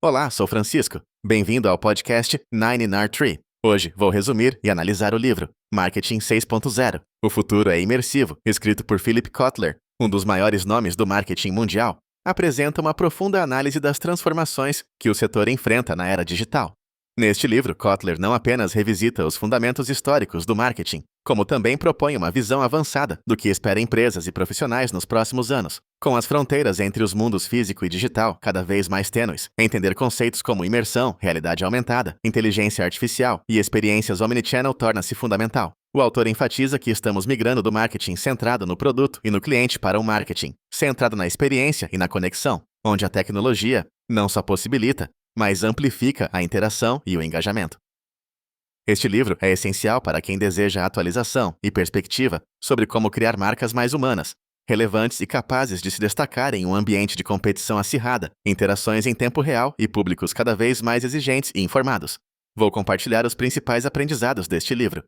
Olá, sou Francisco. Bem-vindo ao podcast 9R3. Hoje vou resumir e analisar o livro Marketing 6.0. O futuro é imersivo, escrito por Philip Kotler, um dos maiores nomes do marketing mundial. Apresenta uma profunda análise das transformações que o setor enfrenta na era digital. Neste livro, Kotler não apenas revisita os fundamentos históricos do marketing, como também propõe uma visão avançada do que espera empresas e profissionais nos próximos anos. Com as fronteiras entre os mundos físico e digital cada vez mais tênues, entender conceitos como imersão, realidade aumentada, inteligência artificial e experiências omnichannel torna-se fundamental. O autor enfatiza que estamos migrando do marketing centrado no produto e no cliente para um marketing centrado na experiência e na conexão, onde a tecnologia não só possibilita, mas amplifica a interação e o engajamento. Este livro é essencial para quem deseja atualização e perspectiva sobre como criar marcas mais humanas, relevantes e capazes de se destacar em um ambiente de competição acirrada, interações em tempo real e públicos cada vez mais exigentes e informados. Vou compartilhar os principais aprendizados deste livro.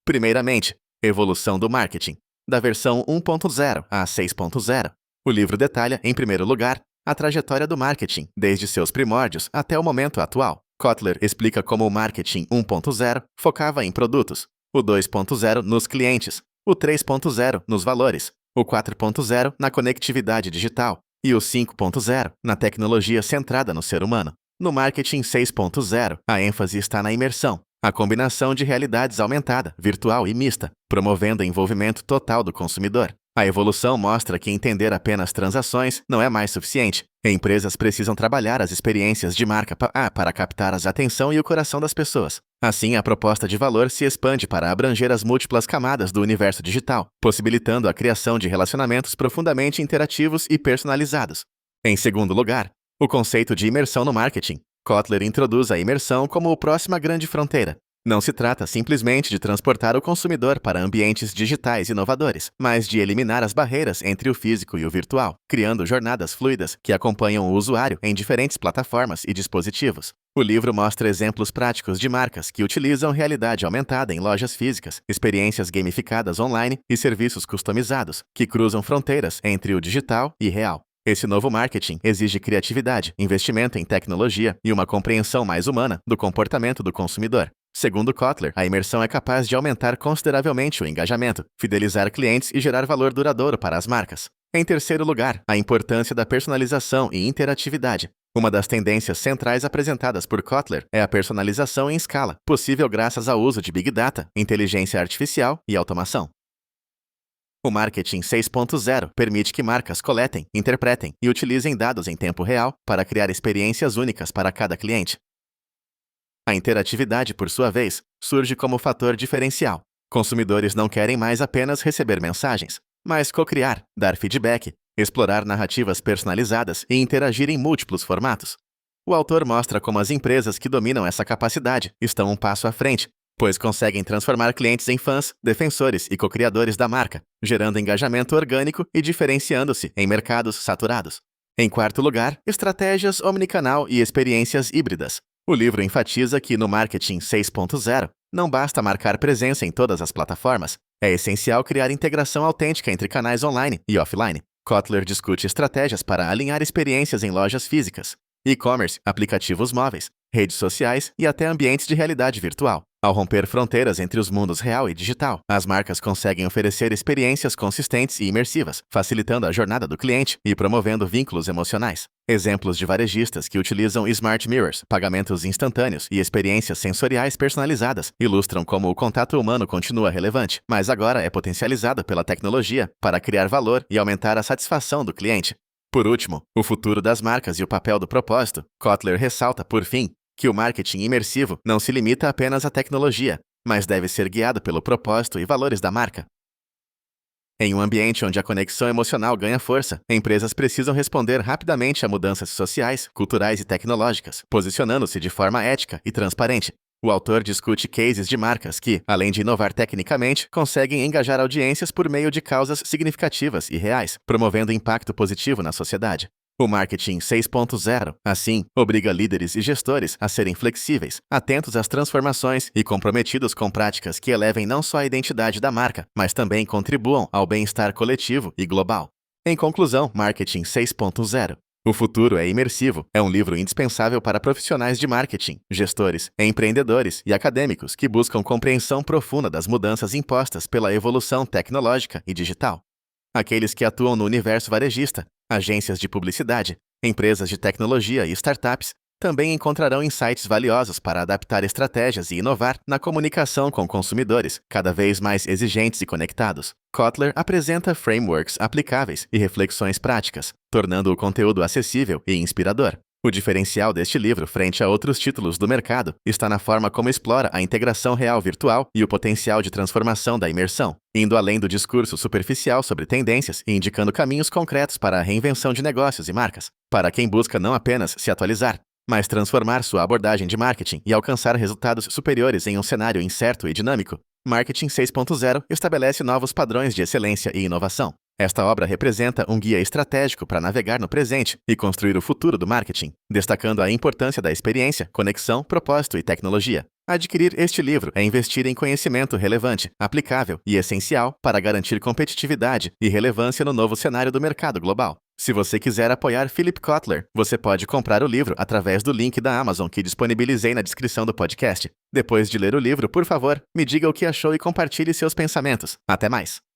Primeiramente, evolução do marketing, da versão 1.0 a 6.0. O livro detalha, em primeiro lugar, a trajetória do marketing, desde seus primórdios até o momento atual. Kotler explica como o marketing 1.0 focava em produtos, o 2.0 nos clientes, o 3.0 nos valores, o 4.0 na conectividade digital e o 5.0 na tecnologia centrada no ser humano. No marketing 6.0, a ênfase está na imersão, a combinação de realidades aumentada, virtual e mista, promovendo o envolvimento total do consumidor. A evolução mostra que entender apenas transações não é mais suficiente. Empresas precisam trabalhar as experiências de marca para captar a atenção e o coração das pessoas. Assim, a proposta de valor se expande para abranger as múltiplas camadas do universo digital, possibilitando a criação de relacionamentos profundamente interativos e personalizados. Em segundo lugar, o conceito de imersão no marketing. Kotler introduz a imersão como a próxima grande fronteira. Não se trata simplesmente de transportar o consumidor para ambientes digitais inovadores, mas de eliminar as barreiras entre o físico e o virtual, criando jornadas fluidas que acompanham o usuário em diferentes plataformas e dispositivos. O livro mostra exemplos práticos de marcas que utilizam realidade aumentada em lojas físicas, experiências gamificadas online e serviços customizados, que cruzam fronteiras entre o digital e real. Esse novo marketing exige criatividade, investimento em tecnologia e uma compreensão mais humana do comportamento do consumidor. Segundo Kotler, a imersão é capaz de aumentar consideravelmente o engajamento, fidelizar clientes e gerar valor duradouro para as marcas. Em terceiro lugar, a importância da personalização e interatividade. Uma das tendências centrais apresentadas por Kotler é a personalização em escala, possível graças ao uso de Big Data, inteligência artificial e automação. O Marketing 6.0 permite que marcas coletem, interpretem e utilizem dados em tempo real para criar experiências únicas para cada cliente. A interatividade, por sua vez, surge como fator diferencial. Consumidores não querem mais apenas receber mensagens, mas co-criar, dar feedback, explorar narrativas personalizadas e interagir em múltiplos formatos. O autor mostra como as empresas que dominam essa capacidade estão um passo à frente, pois conseguem transformar clientes em fãs, defensores e co-criadores da marca, gerando engajamento orgânico e diferenciando-se em mercados saturados. Em quarto lugar, estratégias omnicanal e experiências híbridas. O livro enfatiza que no Marketing 6.0 não basta marcar presença em todas as plataformas, é essencial criar integração autêntica entre canais online e offline. Kotler discute estratégias para alinhar experiências em lojas físicas, e-commerce, aplicativos móveis, redes sociais e até ambientes de realidade virtual. Ao romper fronteiras entre os mundos real e digital, as marcas conseguem oferecer experiências consistentes e imersivas, facilitando a jornada do cliente e promovendo vínculos emocionais. Exemplos de varejistas que utilizam Smart Mirrors, pagamentos instantâneos e experiências sensoriais personalizadas ilustram como o contato humano continua relevante, mas agora é potencializado pela tecnologia para criar valor e aumentar a satisfação do cliente. Por último, o futuro das marcas e o papel do propósito. Kotler ressalta, por fim, que o marketing imersivo não se limita apenas à tecnologia, mas deve ser guiado pelo propósito e valores da marca. Em um ambiente onde a conexão emocional ganha força, empresas precisam responder rapidamente a mudanças sociais, culturais e tecnológicas, posicionando-se de forma ética e transparente. O autor discute cases de marcas que, além de inovar tecnicamente, conseguem engajar audiências por meio de causas significativas e reais, promovendo impacto positivo na sociedade. O Marketing 6.0, assim, obriga líderes e gestores a serem flexíveis, atentos às transformações e comprometidos com práticas que elevem não só a identidade da marca, mas também contribuam ao bem-estar coletivo e global. Em conclusão, Marketing 6.0. O Futuro é Imersivo é um livro indispensável para profissionais de marketing, gestores, empreendedores e acadêmicos que buscam compreensão profunda das mudanças impostas pela evolução tecnológica e digital. Aqueles que atuam no universo varejista, agências de publicidade, empresas de tecnologia e startups também encontrarão insights valiosos para adaptar estratégias e inovar na comunicação com consumidores, cada vez mais exigentes e conectados. Kotler apresenta frameworks aplicáveis e reflexões práticas, tornando o conteúdo acessível e inspirador. O diferencial deste livro frente a outros títulos do mercado está na forma como explora a integração real virtual e o potencial de transformação da imersão, indo além do discurso superficial sobre tendências e indicando caminhos concretos para a reinvenção de negócios e marcas, para quem busca não apenas se atualizar, mas transformar sua abordagem de marketing e alcançar resultados superiores em um cenário incerto e dinâmico. Marketing 6.0 estabelece novos padrões de excelência e inovação. Esta obra representa um guia estratégico para navegar no presente e construir o futuro do marketing, destacando a importância da experiência, conexão, propósito e tecnologia. Adquirir este livro é investir em conhecimento relevante, aplicável e essencial para garantir competitividade e relevância no novo cenário do mercado global. Se você quiser apoiar Philip Kotler, você pode comprar o livro através do link da Amazon que disponibilizei na descrição do podcast. Depois de ler o livro, por favor, me diga o que achou e compartilhe seus pensamentos. Até mais!